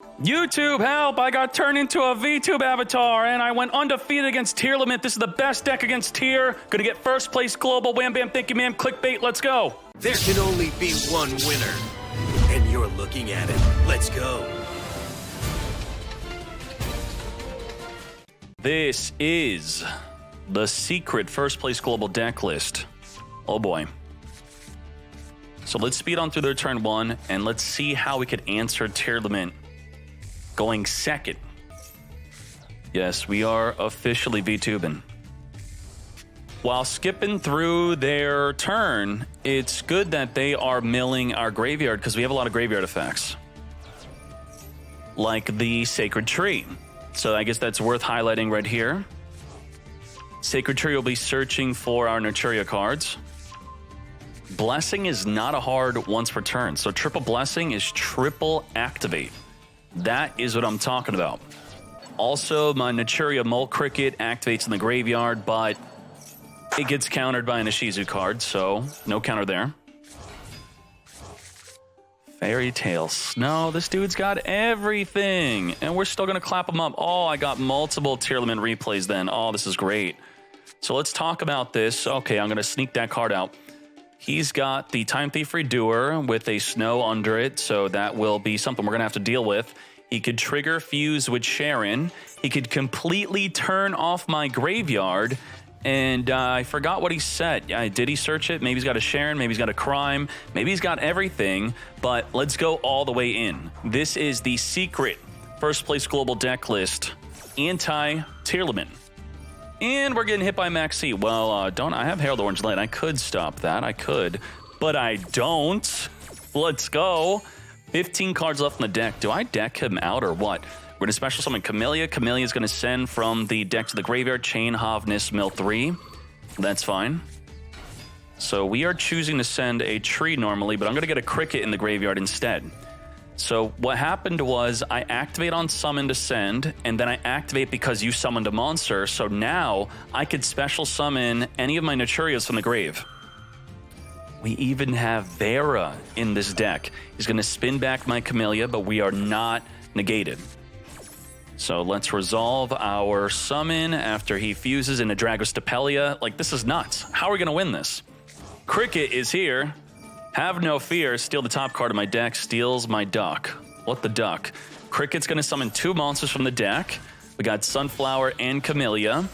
YouTube, help! I got turned into a VTube avatar and I went undefeated against Tearlament. This is the best deck against Tier. Gonna get first place global. Wham bam, thank you ma'am. Clickbait, let's go. There can only be one winner, and you're looking at it. Let's go. This is the secret first place global deck list. Oh boy. So let's speed on through their turn one and let's see how we could answer Tearlament going second. Yes, we are officially VTubing. While skipping through their turn, it's good that they are milling our graveyard because we have a lot of graveyard effects. Like the Sacred Tree. So I guess that's worth highlighting right here. Sacred Tree will be searching for our Naturia cards. Blessing is not a hard once per turn. So triple Blessing is triple activate. That is what I'm talking about. Also, my Naturia Mole Cricket activates in the graveyard, but it gets countered by an Ishizu card, so no counter there. Fairy Tale Snow. This dude's got everything, and we're still going to clap him up. Oh, I got multiple Tearlament replays then. Oh, this is great. So let's talk about this. Okay, I'm going to sneak that card out. He's got the Time Thief Redoer with a Snow under it, so that will be something we're going to have to deal with. He could trigger Fuse with Sharon. He could completely turn off my graveyard. And I forgot what he said. Did he search it? Maybe he's got a Sharon. Maybe he's got a Crime. Maybe he's got everything. But let's go all the way in. This is the secret first place global deck list. Anti-Tearlament. And we're getting hit by Maxi. Well, don't I have Herald Orange Light? I could stop that. I could. But I don't. Let's go. 15 cards left in the deck. Do I deck him out or what? We're going to special summon Camellia. Camellia is going to send from the deck to the graveyard. Chain, Havnis, Mill 3. That's fine. So we are choosing to send a tree normally, but I'm going to get a Cricket in the graveyard instead. So what happened was I activate on summon to send, and then I activate because you summoned a monster. So now I could special summon any of my Naturias from the grave. We even have Vera in this deck. He's going to spin back my Camellia, but we are not negated. So let's resolve our summon after he fuses into Dragostapelia. Like, this is nuts. How are we going to win this? Cricket is here. Have no fear. Steal the top card of my deck. Steals my duck. What the duck? Cricket's going to summon two monsters from the deck. We got Sunflower and Camellia.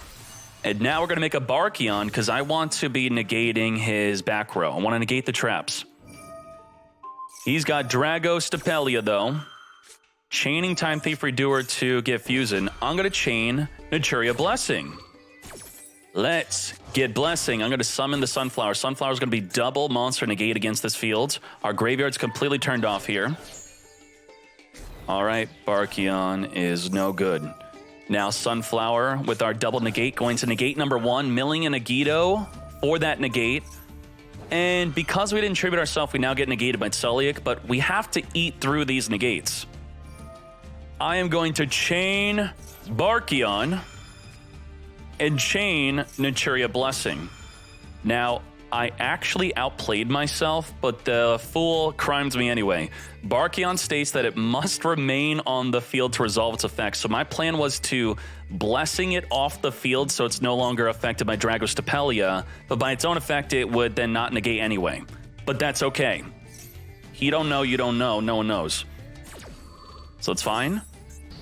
And now we're going to make a Barkion because I want to be negating his back row. I want to negate the traps. He's got Dragostapelia, though. Chaining Time Thief Redoer to get Fusion. I'm going to chain Naturia Blessing. Let's get Blessing. I'm going to summon the Sunflower. Sunflower's going to be double monster negate against this field. Our graveyard's completely turned off here. All right, Barkion is no good. Now Sunflower with our double negate going to negate number one, milling a Nagito for that negate. And because we didn't tribute ourselves, we now get negated by Sulliek, but we have to eat through these negates. I am going to chain Barkion and chain Naturia Blessing. Now, I actually outplayed myself, but the fool crimes me anyway. Barkion states that it must remain on the field to resolve its effects. So my plan was to Blessing it off the field so it's no longer affected by Dragostapelia, but by its own effect, it would then not negate anyway. But that's okay. He don't know, you don't know, no one knows. So it's fine.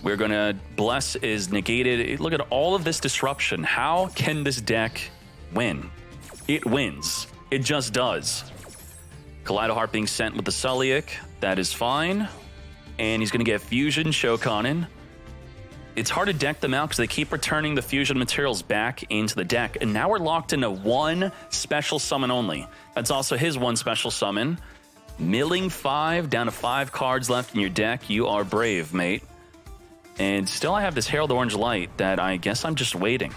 We're going to Bless is negated. Look at all of this disruption. How can this deck win? It wins. It just does. Kaleido Heart being sent with the Sulliek. That is fine. And he's going to get Fusion Shokanen. It's hard to deck them out because they keep returning the Fusion materials back into the deck. And now we're locked into one special summon only. That's also his one special summon. Milling 5, down to 5 cards left in your deck. You are brave, mate. And still I have this Herald Orange Light that I guess I'm just waiting.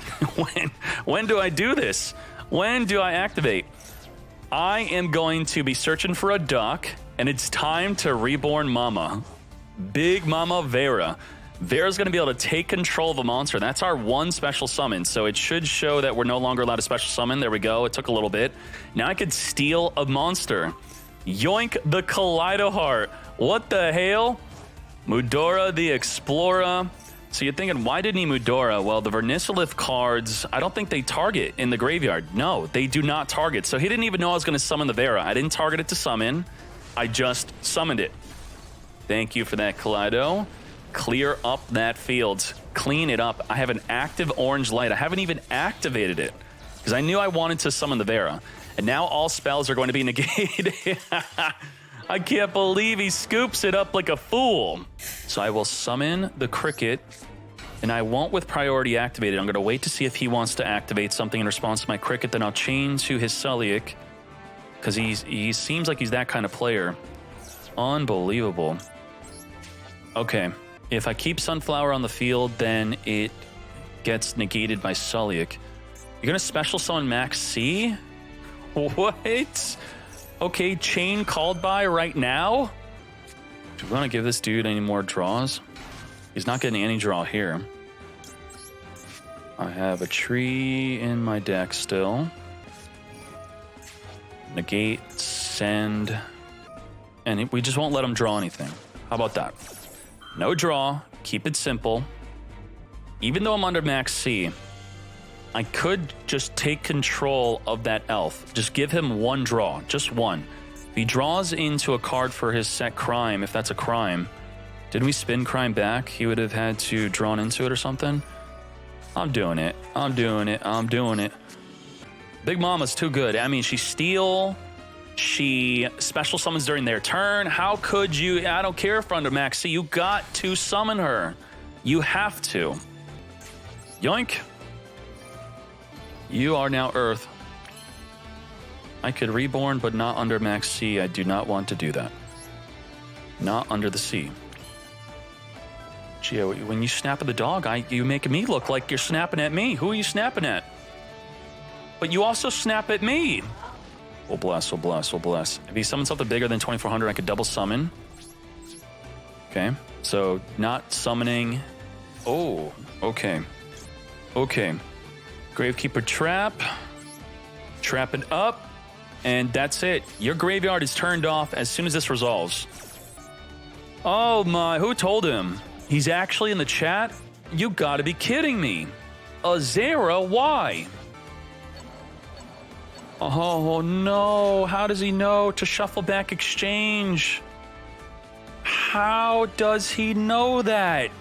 When do I do this? When do I activate? I am going to be searching for a duck, and it's time to reborn Mama. Big Mama Vera. Vera's going to be able to take control of a monster. That's our one special summon, so it should show that we're no longer allowed to special summon. There we go. It took a little bit. Now I could steal a monster. Yoink the Kaleido Heart. What the hell? Mudora the Explorer. So you're thinking, why didn't he Mudora? Well, the Vernisolith cards, I don't think they target in the graveyard. No, they do not target. So he didn't even know I was going to summon the Vera. I didn't target it to summon. I just summoned it. Thank you for that, Kaleido. Clear up that field. Clean it up. I have an active orange light. I haven't even activated it because I knew I wanted to summon the Vera. And now all spells are going to be negated. I can't believe he scoops it up like a fool. So I will summon the Cricket, and I won't with priority activated. I'm going to wait to see if he wants to activate something in response to my Cricket. Then I'll chain to his Celiac because he seems like he's that kind of player. Unbelievable. Okay, if I keep Sunflower on the field, then it gets negated by Celiac. You're going to special summon Max C? What? Okay, chain called by right now? Do we want to give this dude any more draws? He's not getting any draw here. I have a tree in my deck still. Negate, send, and we just won't let him draw anything. How about that? No draw, keep it simple. Even though I'm under max C, I could just take control of that elf. Just give him one draw, just one. If he draws into a card for his set crime, if that's a crime, didn't we spin crime back? He would have had to drawn into it or something. I'm doing it. I'm doing it. I'm doing it. Big Mama's too good. I mean, she steal. She special summons during their turn. How could you? I don't care if under max C. You got to summon her. You have to. Yoink. You are now Earth. I could reborn, but not under max C. I do not want to do that. Not under the sea. Gee, when you snap at the dog, you make me look like you're snapping at me. Who are you snapping at? But you also snap at me. We'll bless, we'll bless, we'll bless. If he summons something bigger than 2400, I could double summon. Okay, so not summoning. Oh, okay. Okay. Gravekeeper trap. Trap it up. And that's it. Your graveyard is turned off as soon as this resolves. Oh my, who told him? He's actually in the chat? You gotta be kidding me. Azera, why? Oh no, how does he know to shuffle back exchange? How does he know that?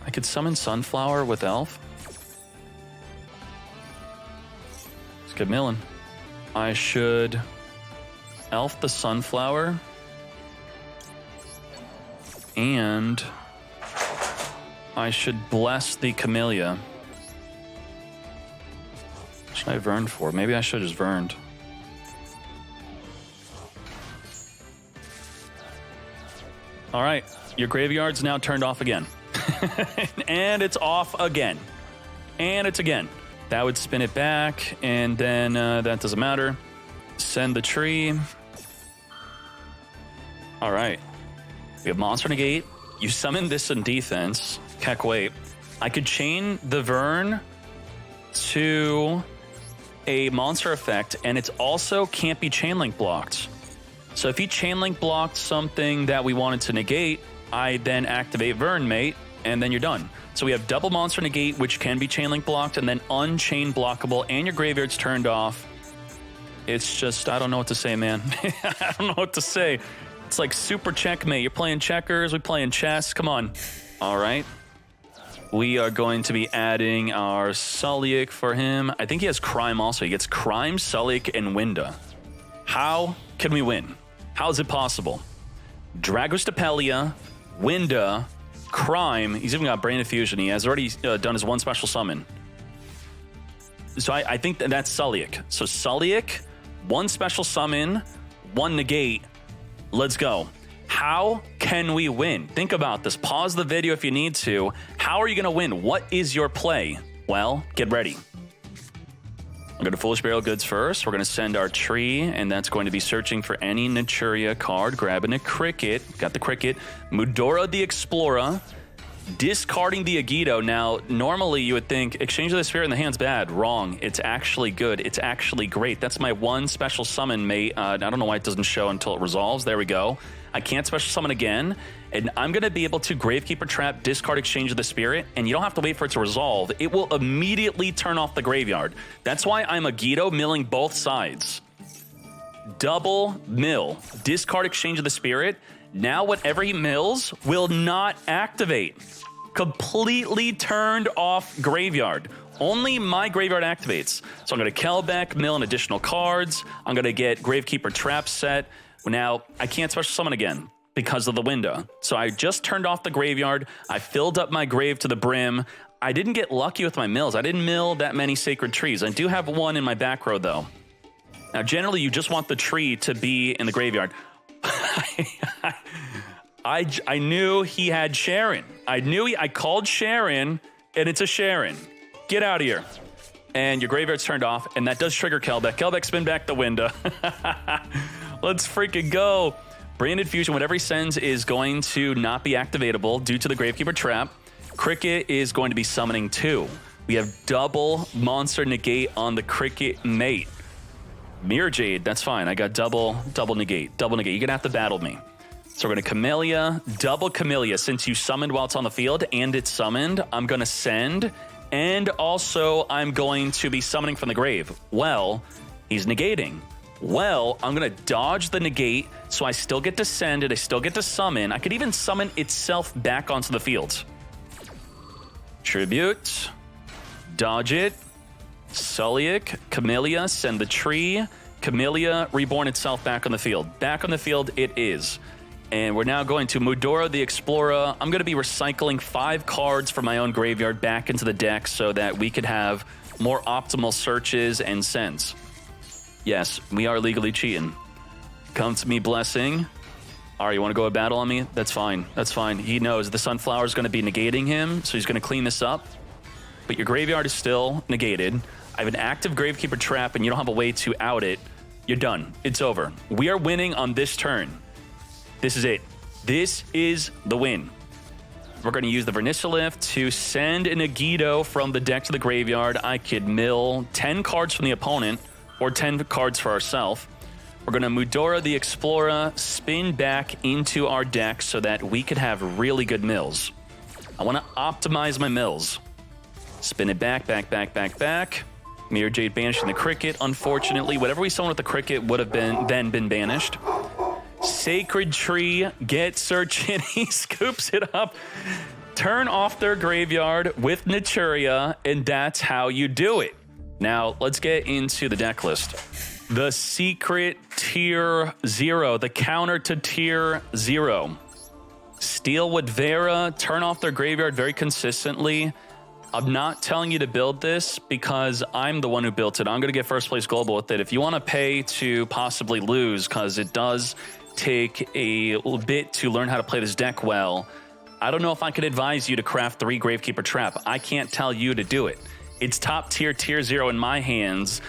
I could summon Sunflower with Elf. Let's get milling. I should Elf the Sunflower. And I should bless the Camellia. What should I have Verned for? Maybe I should have just Verned. All right, your graveyard's now turned off again. And it's off again. And it's again. That would spin it back, and then that doesn't matter. Send the tree. All right. We have Monster Negate. You summon this in defense. Heck, wait. I could chain the Vern to a monster effect, and it's also can't be chain link blocked. So if he chain link blocked something that we wanted to negate, I then activate Vern Mate, and then you're done. So we have double monster negate, which can be chain link blocked, and then unchain blockable, and your graveyard's turned off. It's just, I don't know what to say, man. I don't know what to say. It's like super checkmate. You're playing checkers, we're playing chess. Come on. All right. We are going to be adding our Celiac for him. I think he has Crime also. He gets Crime, Celiac, and Winda. How can we win? How is it possible? Dragostapelia, Winda, Crime. He's even got Brain Infusion. He has already done his one special summon. So I think that's Celiac. So Celiac, one special summon, one negate. Let's go. How can we win? Think about this. Pause the video if you need to. How are you going to win? What is your play? Well, get ready. I'm going to Foolish Burial Goods first. We're going to send our tree, and that's going to be searching for any Naturia card, grabbing a Cricket. Got the Cricket. Mudora the Explorer. discarding the Agido. Now, normally you would think Exchange of the Spirit in the hand's bad. Wrong. It's actually good. It's actually great. That's my one special summon, mate. I don't know why it doesn't show until it resolves. There we go. I can't special summon again, and I'm going to be able to Gravekeeper Trap, discard Exchange of the Spirit, and you don't have to wait for it to resolve. It will immediately turn off the graveyard. That's why I'm Agido milling both sides. Double mill. Discard Exchange of the Spirit. Now whatever he mills will not activate. Completely turned off graveyard. Only my graveyard activates. So I'm going to Kelbeck, mill an additional cards. I'm going to get Gravekeeper Trap set. Now, I can't special summon again because of the window. So I just turned off the graveyard. I filled up my grave to the brim. I didn't get lucky with my mills. I didn't mill that many Sacred Trees. I do have one in my back row, though. Now, generally, you just want the tree to be in the graveyard. I knew he had Sharon. I called Sharon, and it's a Sharon. Get out of here. And your graveyard's turned off, and that does trigger Kelbeck. Kelbeck, spin back the window. Let's freaking go. Branded Fusion, whatever he sends is going to not be activatable due to the Gravekeeper Trap. Cricket is going to be summoning 2. We have double monster negate on the Cricket mate. Mirror Jade, that's fine. I got double negate. Double negate. You're going to have to battle me. So we're going to Camellia, double Camellia. Since you summoned while it's on the field and it's summoned, I'm going to send. And also, I'm going to be summoning from the grave. Well, he's negating. Well, I'm going to dodge the negate, so I still get to send it. I still get to summon. I could even summon itself back onto the field. Tribute. Dodge it. Sulliek. Camellia. Send the tree. Camellia. Reborn itself back on the field. Back on the field it is. And we're now going to Mudora the Explorer. I'm going to be recycling 5 cards from my own graveyard back into the deck so that we could have more optimal searches and sends. Yes, we are legally cheating. Come to me, Blessing. All right, you want to go to battle on me? That's fine. That's fine. He knows the Sunflower is going to be negating him, so he's going to clean this up. But your graveyard is still negated. I have an active Gravekeeper Trap, and you don't have a way to out it. You're done. It's over. We are winning on this turn. This is it. This is the win. We're going to use the Vernissalith to send an Agido from the deck to the graveyard. I could mill 10 cards from the opponent, or 10 cards for ourselves. We're going to Mudora the Explorer, spin back into our deck so that we could have really good mills. I want to optimize my mills. Spin it back. Mirror Jade banishing the Cricket. Unfortunately, whatever we summon with the Cricket would have been banished. Sacred Tree, get searching. He scoops it up. Turn off their graveyard with Naturia, and that's how you do it. Now, let's get into the deck list. The secret tier 0, the counter to tier 0. Steelwood Vera, turn off their graveyard very consistently. I'm not telling you to build this because I'm the one who built it. I'm going to get first place global with it. If you want to pay to possibly lose, because it does take a little bit to learn how to play this deck well, I don't know if I could advise you to craft 3 Gravekeeper Trap. I can't tell you to do it. It's top tier, tier 0 in my hands.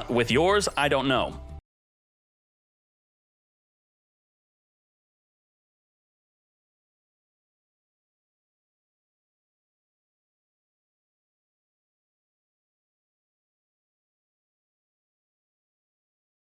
With yours, I don't know.